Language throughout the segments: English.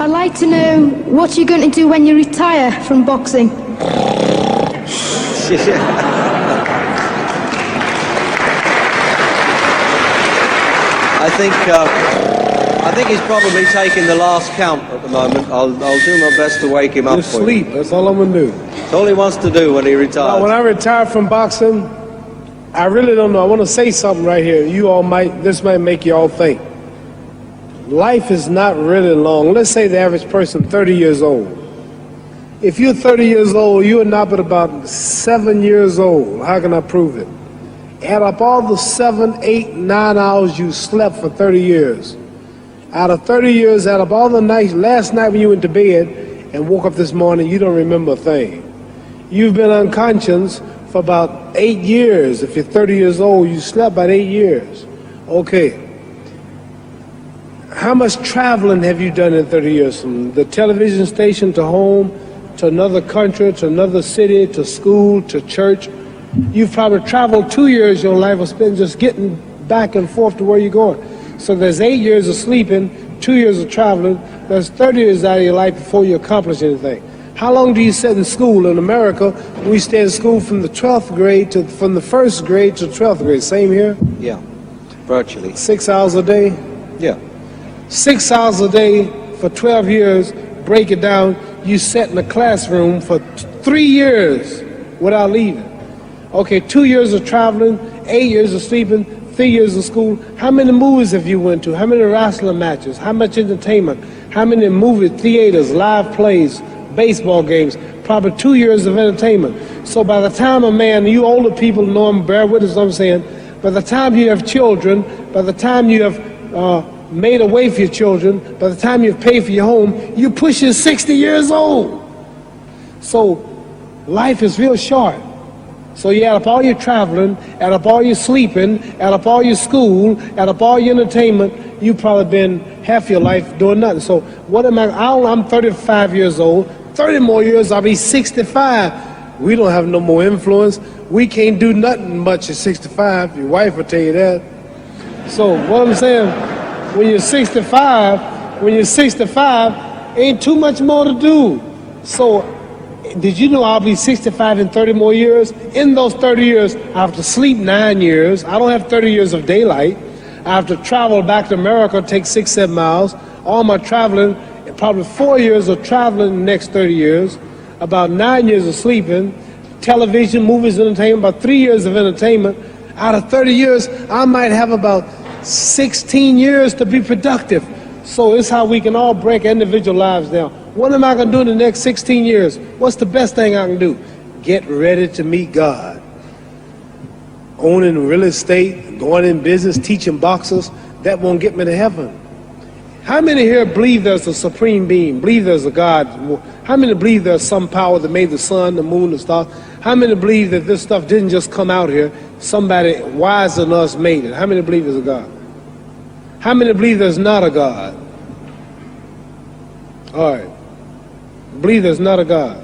I'd like to know what you're going to do when you retire from boxing. I think he's probably taking the last count at the moment. I'll do my best to wake him up. Just sleep. That's all I'm gonna do. That's all he wants to do when he retires. When I retire from boxing, I really don't know. I want to say something right here. This might make you all think. Life is not really long. Let's say the average person 30 years old. If you're 30 years old, you are not but about 7 years old. How can I prove it? Add up all the 7, 8, 9 hours you slept for 30 years. Out of 30 years, add up all the nights, last night when you went to bed and woke up this morning, you don't remember a thing. You've been unconscious for about 8 years. If you're 30 years old, you slept about 8 years. Okay. How much traveling have you done in 30 years? From the television station to home, to another country, to another city, to school, to church. You've probably traveled 2 years your life was spent just getting back and forth to where you're going. So there's 8 years of sleeping, 2 years of traveling. There's 30 years out of your life before you accomplish anything. How long do you sit in school? In America, we stay in school from the 12th grade from the 1st grade to 12th grade. Same here? Yeah, virtually. 6 hours a day? Yeah. 6 hours a day for 12 years, break it down, you sat in the classroom for 3 years without leaving. Okay, 2 years of traveling, 8 years of sleeping, 3 years of school. How many movies have you went to? How many wrestling matches? How much entertainment? How many movie theaters, live plays, baseball games? Probably 2 years of entertainment. So by the time a man, you older people know him, bear with us what I'm saying, by the time you have children, by the time you have made a way for your children, by the time you've paid for your home, you're pushing 60 years old. So life is real short. So you add up all your traveling, add up all your sleeping, add up all your school, add up all your entertainment, you've probably been half your life doing nothing. So what am I'm 35 years old, 30 more years I'll be 65. We don't have no more influence. We can't do nothing much at 65. Your wife will tell you that. So what I'm saying, when you're 65, ain't too much more to do. So did you know I'll be 65 in 30 more years? In those 30 years, I have to sleep 9 years. I don't have 30 years of daylight. I have to travel back to America, take 6, 7 miles. All my traveling, probably 4 years of traveling in the next 30 years. About 9 years of sleeping. Television, movies, entertainment, about 3 years of entertainment. Out of 30 years, I might have about 16 years to be productive. So it's how we can all break individual lives down. What am I going to do in the next 16 years? What's the best thing I can do? Get ready to meet God. Owning real estate, going in business, teaching boxers, that won't get me to heaven. How many here believe there's a supreme being, believe there's a God? How many believe there's some power that made the sun, the moon, the stars? How many believe that this stuff didn't just come out here? Somebody wiser than us made it. How many believe there's a God? How many believe there's not a God? All right. Believe there's not a God.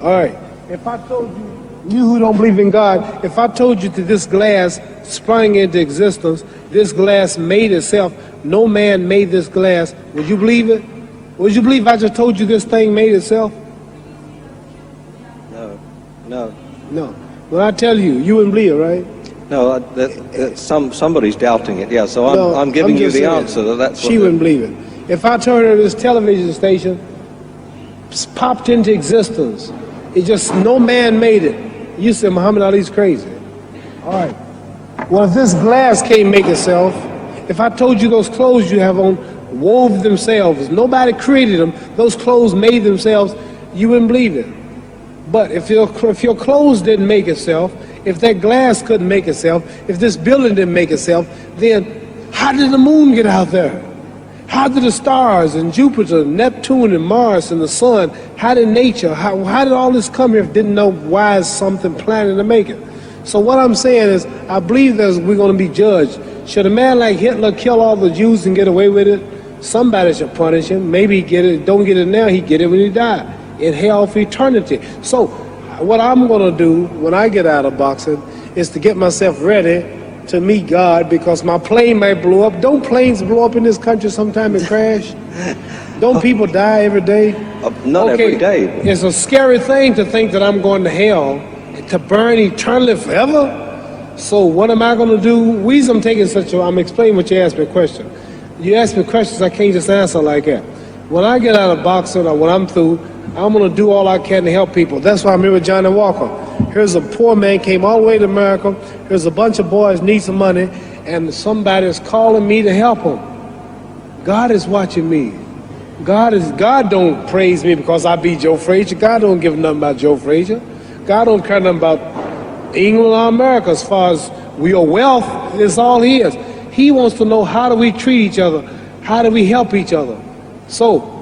All right. If I told you who don't believe in God, if I told you that this glass sprang into existence, this glass made itself, no man made this glass, would you believe it? Would you believe I just told you this thing made itself? No. When I tell you, you wouldn't believe it, right? No, somebody's doubting it, yeah, so I'm giving you the answer. That's she wouldn't believe it. If I told her this television station popped into existence, it just, no man made it, you said Muhammad Ali's crazy. All right. Well, if this glass can't make itself, if I told you those clothes you have on wove themselves, nobody created them, those clothes made themselves, you wouldn't believe it. But if your clothes didn't make itself, if that glass couldn't make itself, if this building didn't make itself, then how did the moon get out there? How did the stars and Jupiter, Neptune and Mars and the sun, how did nature, how did all this come here if didn't know why is something planning to make it? So what I'm saying is, I believe that we're going to be judged. Should a man like Hitler kill all the Jews and get away with it? Somebody should punish him. Maybe he get it, don't get it now, he get it when he died. In hell for eternity. So what I'm going to do when I get out of boxing is to get myself ready to meet God because my plane might blow up. Don't planes blow up in this country sometime and crash? Don't people die every day? Not every day. It's a scary thing to think that I'm going to hell to burn eternally forever. So what am I going to do? Reason I'm taking I'm explaining what you asked me a question. You ask me questions I can't just answer like that. When I get out of boxing or when I'm through, I'm going to do all I can to help people. That's why I'm here with Johnny Walker. Here's a poor man, came all the way to America. Here's a bunch of boys need some money, and somebody is calling me to help them. God is watching me. God don't praise me because I beat Joe Frazier. God don't give nothing about Joe Frazier. God don't care nothing about England or America as far as your wealth is all he is. He wants to know how do we treat each other, how do we help each other. So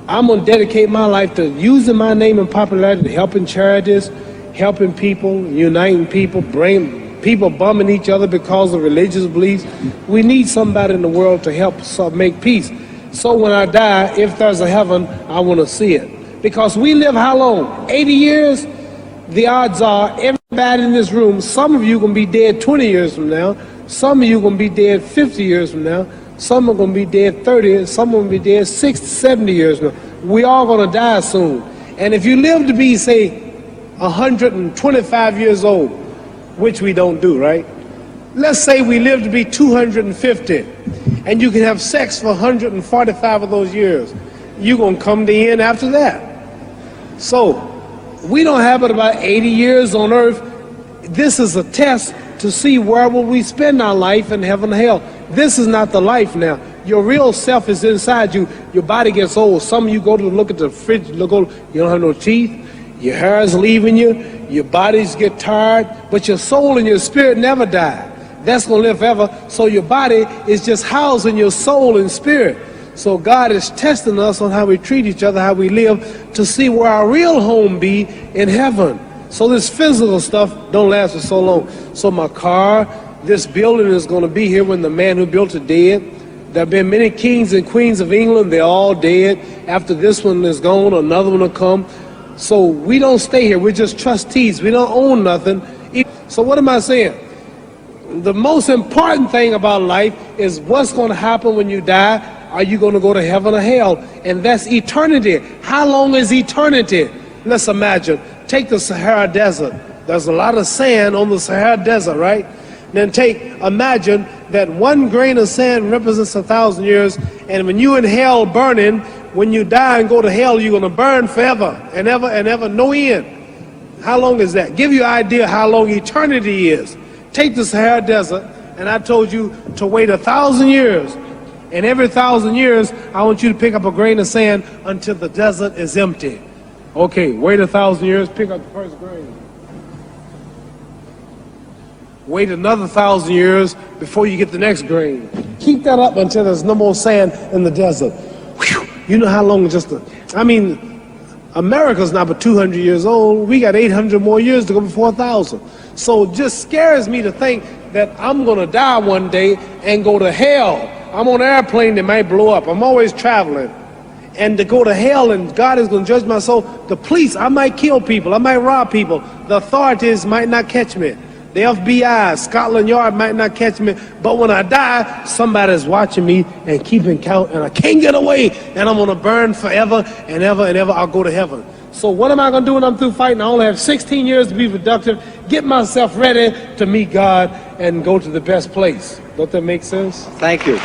I'm going to dedicate my life to using my name and popularity, helping charities, helping people, uniting people, bringing people bumming each other because of religious beliefs. We need somebody in the world to help make peace. So when I die, if there's a heaven, I want to see it. Because we live how long? 80 years? The odds are everybody in this room, some of you are going to be dead 20 years from now, some of you are going to be dead 50 years from now, some are going to be dead 30, some are going to be dead 60, 70 years from now. We all going to die soon. And if you live to be, say, 125 years old, which we don't do, right? Let's say we live to be 250, and you can have sex for 145 of those years. You're going to come to the end after that. So, we don't have but about 80 years on earth. This is a test to see where will we spend our life in heaven or hell. This is not the life now. Your real self is inside you. Your body gets old. Some of you go to look at the fridge, you don't have no teeth. Your hair is leaving you. Your bodies get tired. But your soul and your spirit never die. That's going to live forever. So your body is just housing your soul and spirit. So God is testing us on how we treat each other, how we live, to see where our real home be in heaven. So this physical stuff don't last for so long. So my car, this building is going to be here when the man who built it dead. There have been many kings and queens of England. They're all dead. After this one is gone, another one will come. So we don't stay here. We're just trustees. We don't own nothing. So what am I saying? The most important thing about life is what's going to happen when you die. Are you going to go to heaven or hell? And that's eternity. How long is eternity? Let's imagine. Take the Sahara Desert. There's a lot of sand on the Sahara Desert, right? Then imagine that one grain of sand represents 1,000 years, and when you in hell burning, when you die and go to hell, you're going to burn forever and ever, no end. How long is that? Give you an idea how long eternity is. Take the Sahara Desert, and I told you to wait 1,000 years. And every 1,000 years, I want you to pick up a grain of sand until the desert is empty. Okay, wait 1,000 years, pick up the first grain. Wait another 1,000 years before you get the next grain. Keep that up until there's no more sand in the desert. Whew. You know how long America's not but 200 years old. We got 800 more years to go before 1,000. So it just scares me to think that I'm going to die one day and go to hell. I'm on an airplane that might blow up. I'm always traveling. And to go to hell and God is going to judge my soul. The police, I might kill people. I might rob people. The authorities might not catch me. The FBI, Scotland Yard might not catch me. But when I die, somebody's watching me and keeping count. And I can't get away. And I'm going to burn forever and ever and ever. I'll go to heaven. So what am I going to do when I'm through fighting? I only have 16 years to be productive. Get myself ready to meet God and go to the best place. Don't that make sense? Thank you.